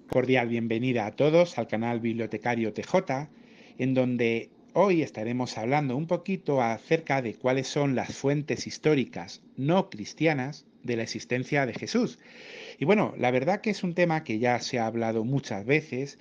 Cordial bienvenida a todos al canal Bibliotecario TJ, en donde hoy estaremos hablando un poquito acerca de cuáles son las fuentes históricas no cristianas de la existencia de Jesús. Y bueno, la verdad que es un tema que ya se ha hablado muchas veces,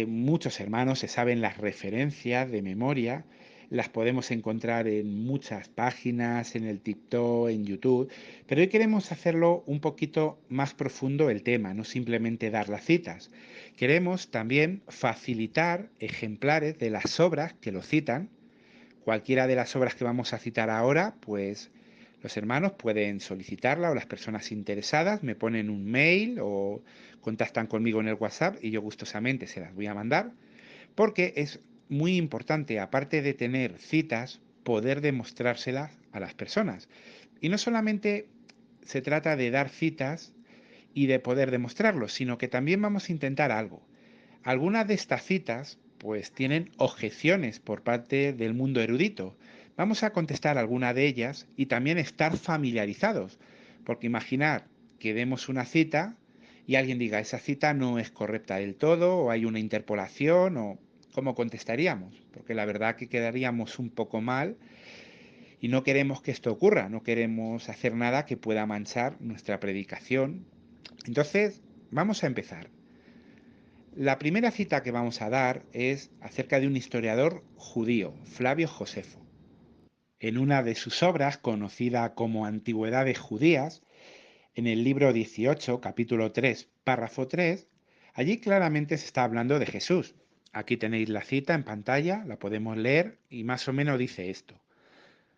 muchos hermanos se saben las referencias de memoria, las podemos encontrar en muchas páginas, en el TikTok, en YouTube, pero hoy queremos hacerlo un poquito más profundo el tema, no simplemente dar las citas. Queremos también facilitar ejemplares de las obras que lo citan. Cualquiera de las obras que vamos a citar ahora, pues los hermanos pueden solicitarla o las personas interesadas me ponen un mail o contactan conmigo en el WhatsApp y yo gustosamente se las voy a mandar, porque es muy importante, aparte de tener citas, poder demostrárselas a las personas. Y no solamente se trata de dar citas y de poder demostrarlo, sino que también vamos a intentar algo. Algunas de estas citas pues tienen objeciones por parte del mundo erudito. Vamos a contestar alguna de ellas y también estar familiarizados, porque imaginar que demos una cita y alguien diga esa cita no es correcta del todo o hay una interpolación o cómo contestaríamos, porque la verdad que quedaríamos un poco mal y no queremos que esto ocurra, no queremos hacer nada que pueda manchar nuestra predicación. Entonces, vamos a empezar. La primera cita que vamos a dar es acerca de un historiador judío, Flavio Josefo. En una de sus obras, conocida como Antigüedades Judías, en el libro 18, capítulo 3, párrafo 3, allí claramente se está hablando de Jesús. Aquí tenéis la cita en pantalla, la podemos leer y más o menos dice esto.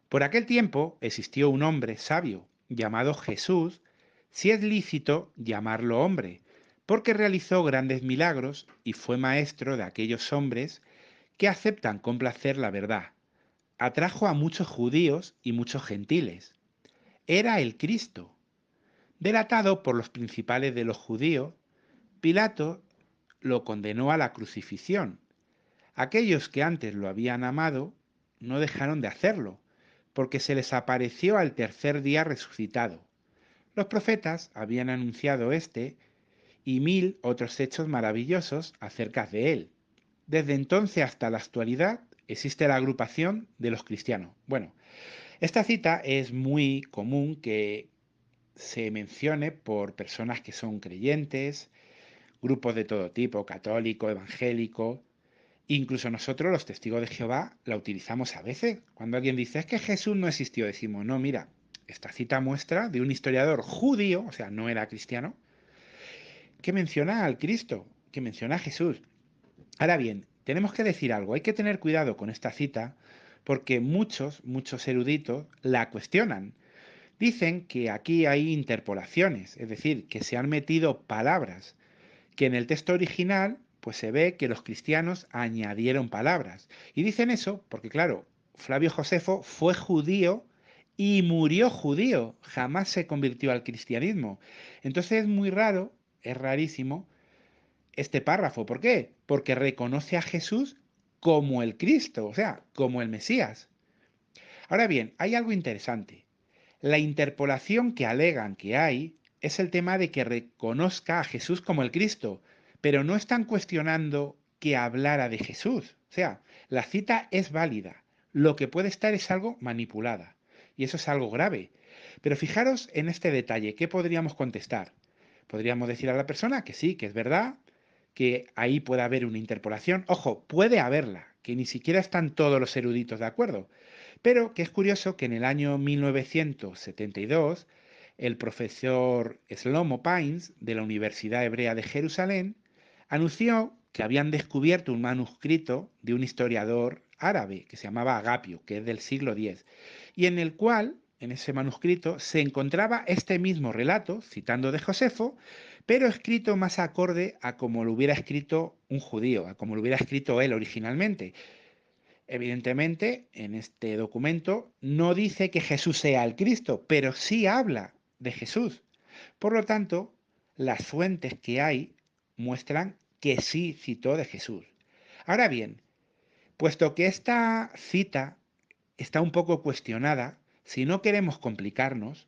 Por aquel tiempo existió un hombre sabio llamado Jesús, si es lícito llamarlo hombre, porque realizó grandes milagros y fue maestro de aquellos hombres que aceptan con placer la verdad. Atrajo a muchos judíos y muchos gentiles. Era el Cristo. Delatado por los principales de los judíos, Pilato lo condenó a la crucifixión. Aquellos que antes lo habían amado no dejaron de hacerlo, porque se les apareció al tercer día resucitado. Los profetas habían anunciado este y 1000 otros hechos maravillosos acerca de él. Desde entonces hasta la actualidad existe la agrupación de los cristianos. Bueno, esta cita es muy común que se mencione por personas que son creyentes, grupos de todo tipo, católico, evangélico. Incluso nosotros, los testigos de Jehová, la utilizamos a veces. Cuando alguien dice, es que Jesús no existió, decimos, no, mira, esta cita muestra de un historiador judío, o sea, no era cristiano, que menciona al Cristo, que menciona a Jesús. Ahora bien, tenemos que decir algo, hay que tener cuidado con esta cita porque muchos eruditos la cuestionan. Dicen que aquí hay interpolaciones, es decir, que se han metido palabras, que en el texto original pues se ve que los cristianos añadieron palabras. Y dicen eso porque, claro, Flavio Josefo fue judío y murió judío, jamás se convirtió al cristianismo. Entonces es muy raro, es rarísimo este párrafo. ¿Por qué? Porque reconoce a Jesús como el Cristo, o sea, como el Mesías. Ahora bien, hay algo interesante. La interpolación que alegan que hay es el tema de que reconozca a Jesús como el Cristo, pero no están cuestionando que hablara de Jesús. O sea, la cita es válida. Lo que puede estar es algo manipulada. Y eso es algo grave. Pero fijaros en este detalle. ¿Qué podríamos contestar? Podríamos decir a la persona que sí, que es verdad, que ahí puede haber una interpolación. Ojo, puede haberla, que ni siquiera están todos los eruditos de acuerdo. Pero que es curioso que en el año 1972 el profesor Shlomo Pines de la Universidad Hebrea de Jerusalén anunció que habían descubierto un manuscrito de un historiador árabe que se llamaba Agapio, que es del siglo X, y en el cual, en ese manuscrito, se encontraba este mismo relato, citando de Josefo, pero escrito más acorde a como lo hubiera escrito un judío, a como lo hubiera escrito él originalmente. Evidentemente, en este documento no dice que Jesús sea el Cristo, pero sí habla de Jesús. Por lo tanto, las fuentes que hay muestran que sí citó de Jesús. Ahora bien, puesto que esta cita está un poco cuestionada, si no queremos complicarnos,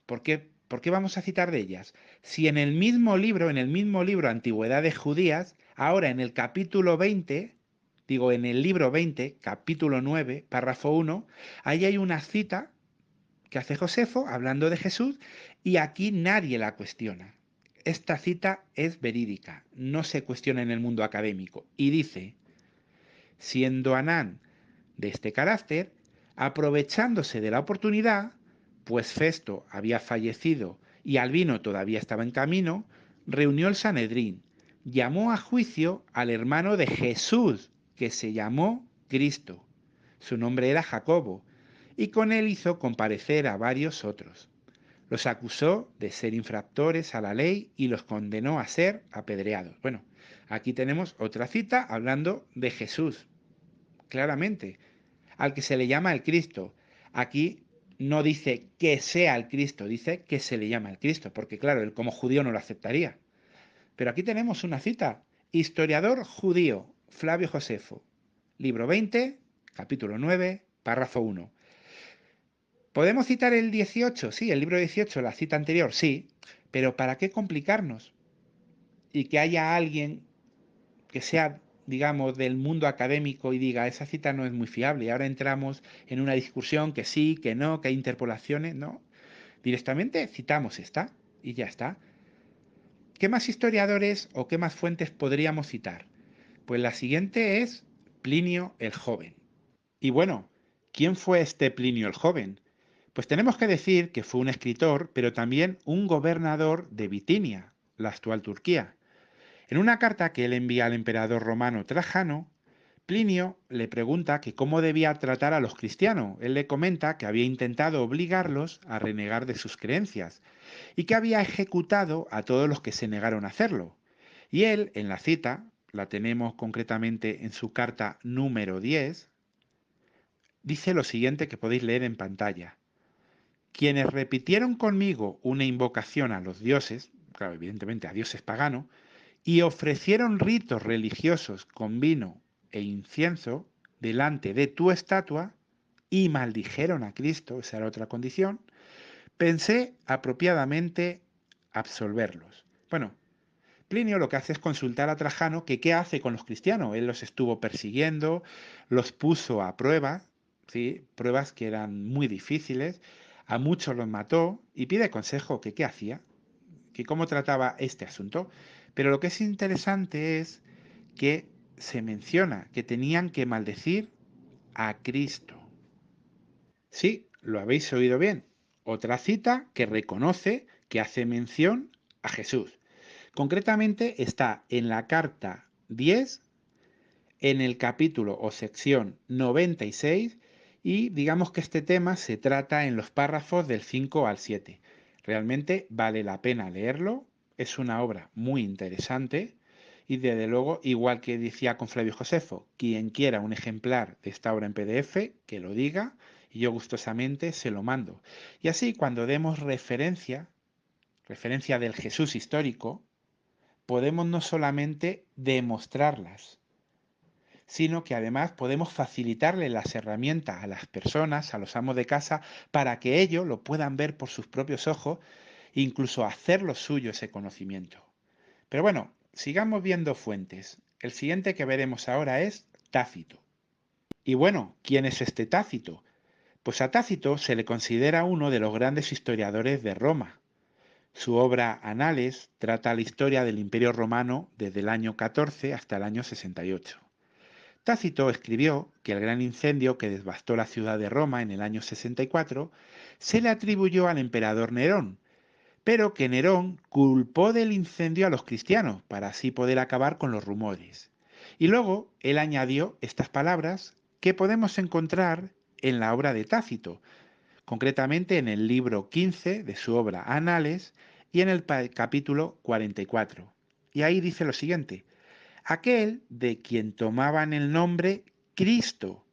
¿por qué ¿Por qué vamos a citar de ellas? Si en el mismo libro Antigüedades Judías, ahora en el capítulo 20, digo en el libro 20, capítulo 9, párrafo 1, ahí hay una cita que hace Josefo hablando de Jesús y aquí nadie la cuestiona. Esta cita es verídica, no se cuestiona en el mundo académico y dice, siendo Anán de este carácter, aprovechándose de la oportunidad, pues Festo había fallecido y Albino todavía estaba en camino, reunió el Sanedrín, llamó a juicio al hermano de Jesús, que se llamó Cristo. Su nombre era Jacobo, y con él hizo comparecer a varios otros. Los acusó de ser infractores a la ley y los condenó a ser apedreados. Bueno, aquí tenemos otra cita hablando de Jesús, claramente, al que se le llama el Cristo. Aquí no dice que sea el Cristo, dice que se le llama el Cristo, porque claro, él como judío no lo aceptaría. Pero aquí tenemos una cita. Historiador judío, Flavio Josefo, libro 20, capítulo 9, párrafo 1. ¿Podemos citar el 18? Sí, el libro 18, la cita anterior, sí. Pero ¿para qué complicarnos? Y que haya alguien que sea, digamos, del mundo académico y diga, esa cita no es muy fiable. Y ahora entramos en una discusión que sí, que no, que hay interpolaciones. No, directamente citamos esta y ya está. ¿Qué más historiadores o qué más fuentes podríamos citar? Pues la siguiente es Plinio el Joven. Y bueno, ¿quién fue este Plinio el Joven? Pues tenemos que decir que fue un escritor, pero también un gobernador de Bitinia, la actual Turquía. En una carta que él envía al emperador romano Trajano, Plinio le pregunta que cómo debía tratar a los cristianos. Él le comenta que había intentado obligarlos a renegar de sus creencias y que había ejecutado a todos los que se negaron a hacerlo. Y él, en la cita, la tenemos concretamente en su carta número 10, dice lo siguiente que podéis leer en pantalla. Quienes repitieron conmigo una invocación a los dioses, claro, evidentemente a dioses paganos, y ofrecieron ritos religiosos con vino e incienso delante de tu estatua y maldijeron a Cristo, esa era otra condición, pensé apropiadamente absolverlos. Bueno, Plinio lo que hace es consultar a Trajano que qué hace con los cristianos. Él los estuvo persiguiendo, los puso a prueba, ¿sí? Pruebas que eran muy difíciles, a muchos los mató y pide consejo que qué hacía, que cómo trataba este asunto. Pero lo que es interesante es que se menciona que tenían que maldecir a Cristo. Sí, lo habéis oído bien. Otra cita que reconoce que hace mención a Jesús. Concretamente está en la carta 10, en el capítulo o sección 96, y digamos que este tema se trata en los párrafos del 5 al 7. Realmente vale la pena leerlo, es una obra muy interesante y desde luego, igual que decía con Flavio Josefo, quien quiera un ejemplar de esta obra en PDF, que lo diga y yo gustosamente se lo mando. Y así cuando demos referencia del Jesús histórico, podemos no solamente demostrarlas, sino que además podemos facilitarle las herramientas a las personas, a los amos de casa, para que ellos lo puedan ver por sus propios ojos e incluso hacerlo suyo ese conocimiento. Pero bueno, sigamos viendo fuentes. El siguiente que veremos ahora es Tácito. Y bueno, ¿quién es este Tácito? Pues a Tácito se le considera uno de los grandes historiadores de Roma. Su obra Anales trata la historia del Imperio Romano desde el año 14 hasta el año 68. Tácito escribió que el gran incendio que devastó la ciudad de Roma en el año 64 se le atribuyó al emperador Nerón, pero que Nerón culpó del incendio a los cristianos para así poder acabar con los rumores. Y luego él añadió estas palabras que podemos encontrar en la obra de Tácito, concretamente en el libro 15 de su obra Anales y en el capítulo 44. Y ahí dice lo siguiente: aquel de quien tomaban el nombre Cristo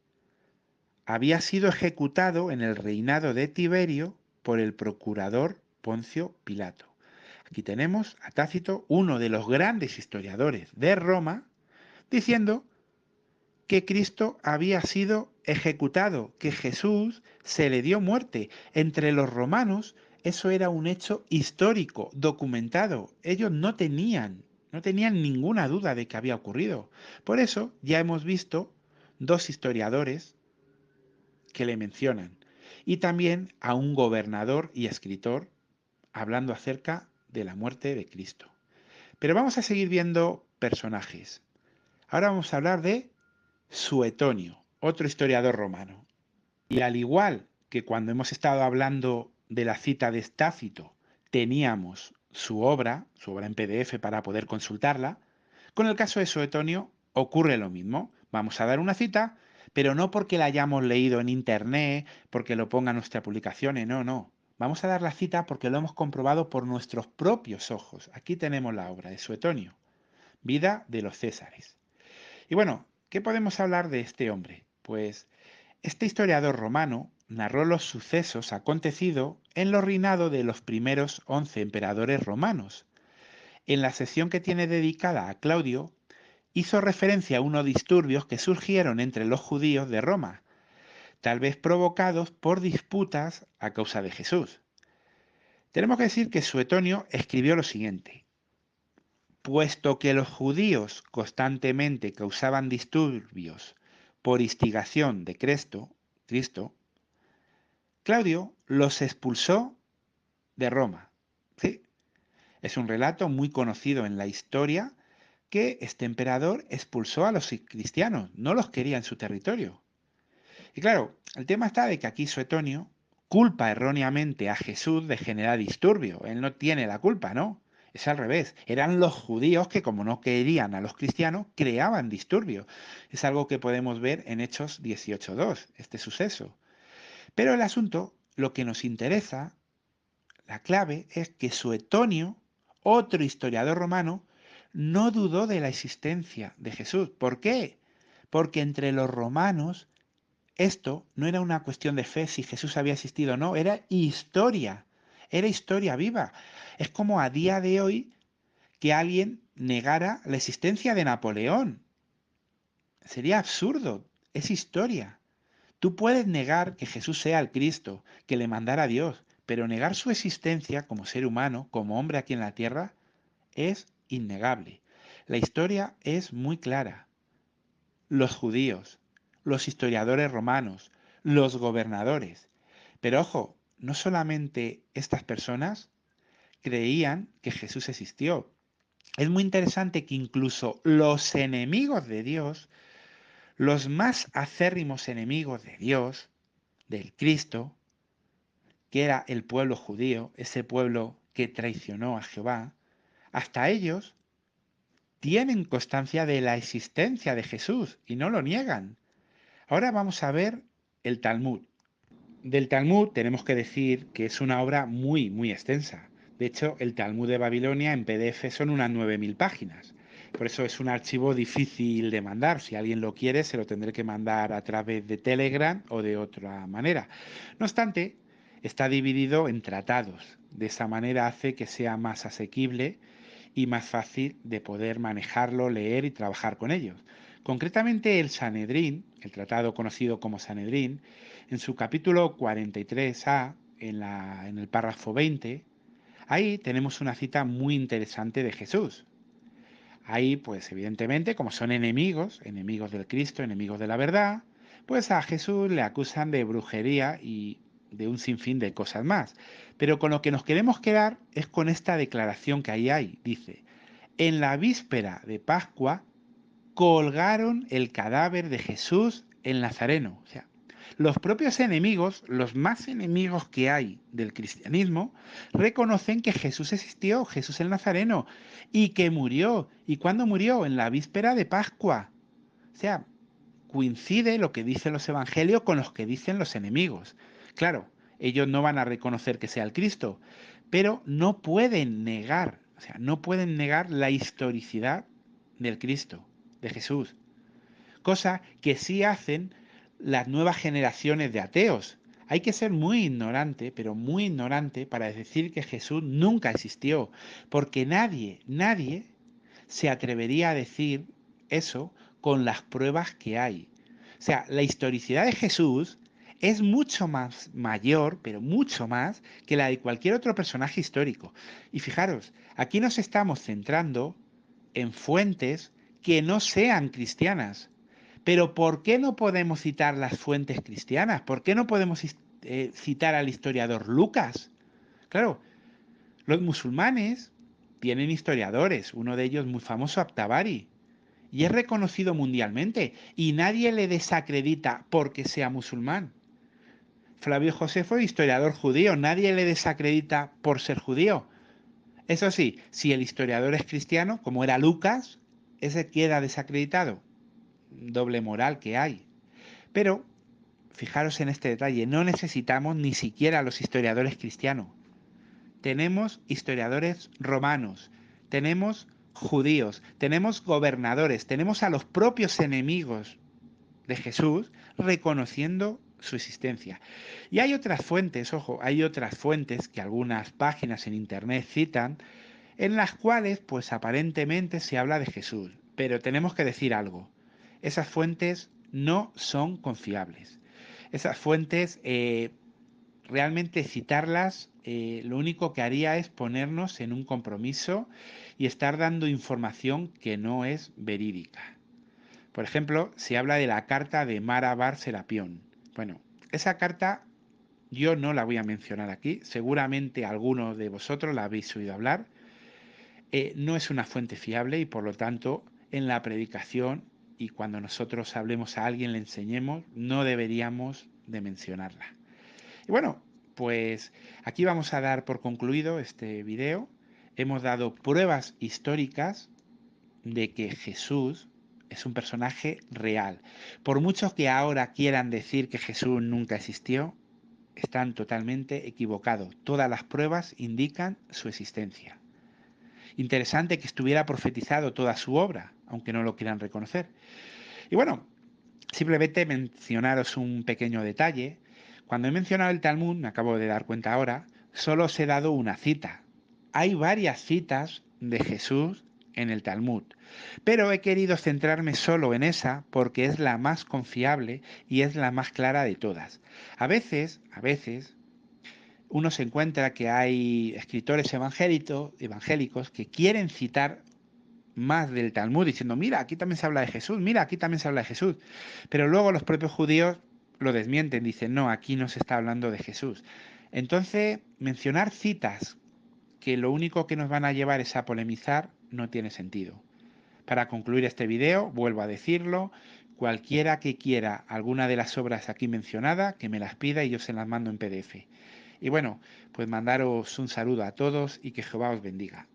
había sido ejecutado en el reinado de Tiberio por el procurador Poncio Pilato. Aquí tenemos a Tácito, uno de los grandes historiadores de Roma, diciendo que Cristo había sido ejecutado, que Jesús se le dio muerte entre los romanos Eso era un hecho histórico, documentado. Ellos no tenían ninguna duda de que había ocurrido. Por eso ya hemos visto dos historiadores que le mencionan y también a un gobernador y escritor hablando acerca de la muerte de Cristo. Pero vamos a seguir viendo personajes. Ahora vamos a hablar de Suetonio, otro historiador romano. Y al igual que cuando hemos estado hablando de la cita de Tácito, teníamos su obra en PDF para poder consultarla, con el caso de Suetonio ocurre lo mismo. Vamos a dar una cita, pero no porque la hayamos leído en internet, porque lo ponga en nuestra publicación, no, no. Vamos a dar la cita porque lo hemos comprobado por nuestros propios ojos. Aquí tenemos la obra de Suetonio, Vida de los Césares. Y bueno, ¿qué podemos hablar de este hombre? Pues este historiador romano narró los sucesos acontecidos en los reinados de los primeros 11 emperadores romanos. En la sección que tiene dedicada a Claudio, hizo referencia a unos disturbios que surgieron entre los judíos de Roma, tal vez provocados por disputas a causa de Jesús. Tenemos que decir que Suetonio escribió lo siguiente: puesto que los judíos constantemente causaban disturbios por instigación de Cristo, Claudio los expulsó de Roma. ¿Sí? Es un relato muy conocido en la historia que este emperador expulsó a los cristianos, no los quería en su territorio. Y claro, el tema está de que aquí Suetonio culpa erróneamente a Jesús de generar disturbio. Él no tiene la culpa, ¿no? Es al revés. Eran los judíos que, como no querían a los cristianos, creaban disturbio. Es algo que podemos ver en Hechos 18:2, este suceso. Pero el asunto, lo que nos interesa, la clave, es que Suetonio, otro historiador romano, no dudó de la existencia de Jesús. ¿Por qué? Porque entre los romanos esto no era una cuestión de fe si Jesús había existido o no, era historia viva. Es como a día de hoy que alguien negara la existencia de Napoleón. Sería absurdo, es historia. Tú puedes negar que Jesús sea el Cristo, que le mandara a Dios, pero negar su existencia como ser humano, como hombre aquí en la tierra, es innegable. La historia es muy clara. Los judíos, los historiadores romanos, los gobernadores. Pero ojo, no solamente estas personas creían que Jesús existió. Es muy interesante que incluso los enemigos de Dios, los más acérrimos enemigos de Dios, del Cristo, que era el pueblo judío, ese pueblo que traicionó a Jehová, hasta ellos tienen constancia de la existencia de Jesús y no lo niegan. Ahora vamos a ver el Talmud. Del Talmud tenemos que decir que es una obra muy, muy extensa. De hecho, el Talmud de Babilonia en PDF son unas 9.000 páginas. Por eso es un archivo difícil de mandar. Si alguien lo quiere, se lo tendré que mandar a través de Telegram o de otra manera. No obstante, está dividido en tratados. De esa manera hace que sea más asequible y más fácil de poder manejarlo, leer y trabajar con ellos. Concretamente el Sanedrín, el tratado conocido como Sanedrín, en su capítulo 43a, en el párrafo 20, ahí tenemos una cita muy interesante de Jesús. Ahí, pues evidentemente, como son enemigos del Cristo, enemigos de la verdad, pues a Jesús le acusan de brujería y de un sinfín de cosas más. Pero con lo que nos queremos quedar es con esta declaración que ahí hay. Dice: en la víspera de Pascua colgaron el cadáver de Jesús el Nazareno. O sea, los propios enemigos, los más enemigos que hay del cristianismo, reconocen que Jesús existió, Jesús el Nazareno, y que murió. ¿Y cuándo murió? En la víspera de Pascua. O sea, coincide lo que dicen los evangelios con los que dicen los enemigos. Claro, ellos no van a reconocer que sea el Cristo, pero no pueden negar, o sea, no pueden negar la historicidad del Cristo, de Jesús. Cosa que sí hacen las nuevas generaciones de ateos. Hay que ser muy ignorante, pero muy ignorante para decir que Jesús nunca existió, porque nadie se atrevería a decir eso con las pruebas que hay. O sea, la historicidad de Jesús es mucho más mayor, pero mucho más, que la de cualquier otro personaje histórico. Y fijaros, aquí nos estamos centrando en fuentes que no sean cristianas. Pero ¿por qué no podemos citar las fuentes cristianas? ¿Por qué no podemos citar al historiador Lucas? Claro, los musulmanes tienen historiadores, uno de ellos muy famoso, At-Tabari, y es reconocido mundialmente, y nadie le desacredita porque sea musulmán. Flavio José fue historiador judío, nadie le desacredita por ser judío. Eso sí, si el historiador es cristiano, como era Lucas, ese queda desacreditado. Doble moral que hay. Pero, fijaros en este detalle, no necesitamos ni siquiera los historiadores cristianos. Tenemos historiadores romanos, tenemos judíos, tenemos gobernadores, tenemos a los propios enemigos de Jesús reconociendo su existencia. Y hay otras fuentes, ojo, hay otras fuentes que algunas páginas en internet citan, en las cuales pues aparentemente se habla de Jesús. Pero tenemos que decir algo, esas fuentes no son confiables. Esas fuentes, realmente citarlas, lo único que haría es ponernos en un compromiso y estar dando información que no es verídica. Por ejemplo, se habla de la carta de Mara Bar Serapión. Bueno, esa carta yo no la voy a mencionar aquí, seguramente alguno de vosotros la habéis oído hablar. No es una fuente fiable y por lo tanto en la predicación y cuando nosotros hablemos a alguien, le enseñemos, no deberíamos de mencionarla. Y bueno, pues aquí vamos a dar por concluido este video. Hemos dado pruebas históricas de que Jesús es un personaje real. Por muchos que ahora quieran decir que Jesús nunca existió, están totalmente equivocados. Todas las pruebas indican su existencia. Interesante que estuviera profetizado toda su obra, aunque no lo quieran reconocer. Y bueno, simplemente mencionaros un pequeño detalle. Cuando he mencionado el Talmud, me acabo de dar cuenta ahora, solo os he dado una cita. Hay varias citas de Jesús en el Talmud, pero he querido centrarme solo en esa porque es la más confiable y es la más clara de todas. A veces, uno se encuentra que hay escritores evangélicos que quieren citar más del Talmud, diciendo, mira, aquí también se habla de Jesús, mira, aquí también se habla de Jesús. Pero luego los propios judíos lo desmienten, dicen, no, aquí no se está hablando de Jesús. Entonces, mencionar citas que lo único que nos van a llevar es a polemizar no tiene sentido. Para concluir este video, vuelvo a decirlo, cualquiera que quiera alguna de las obras aquí mencionadas, que me las pida y yo se las mando en PDF. Y bueno, pues mandaros un saludo a todos y que Jehová os bendiga.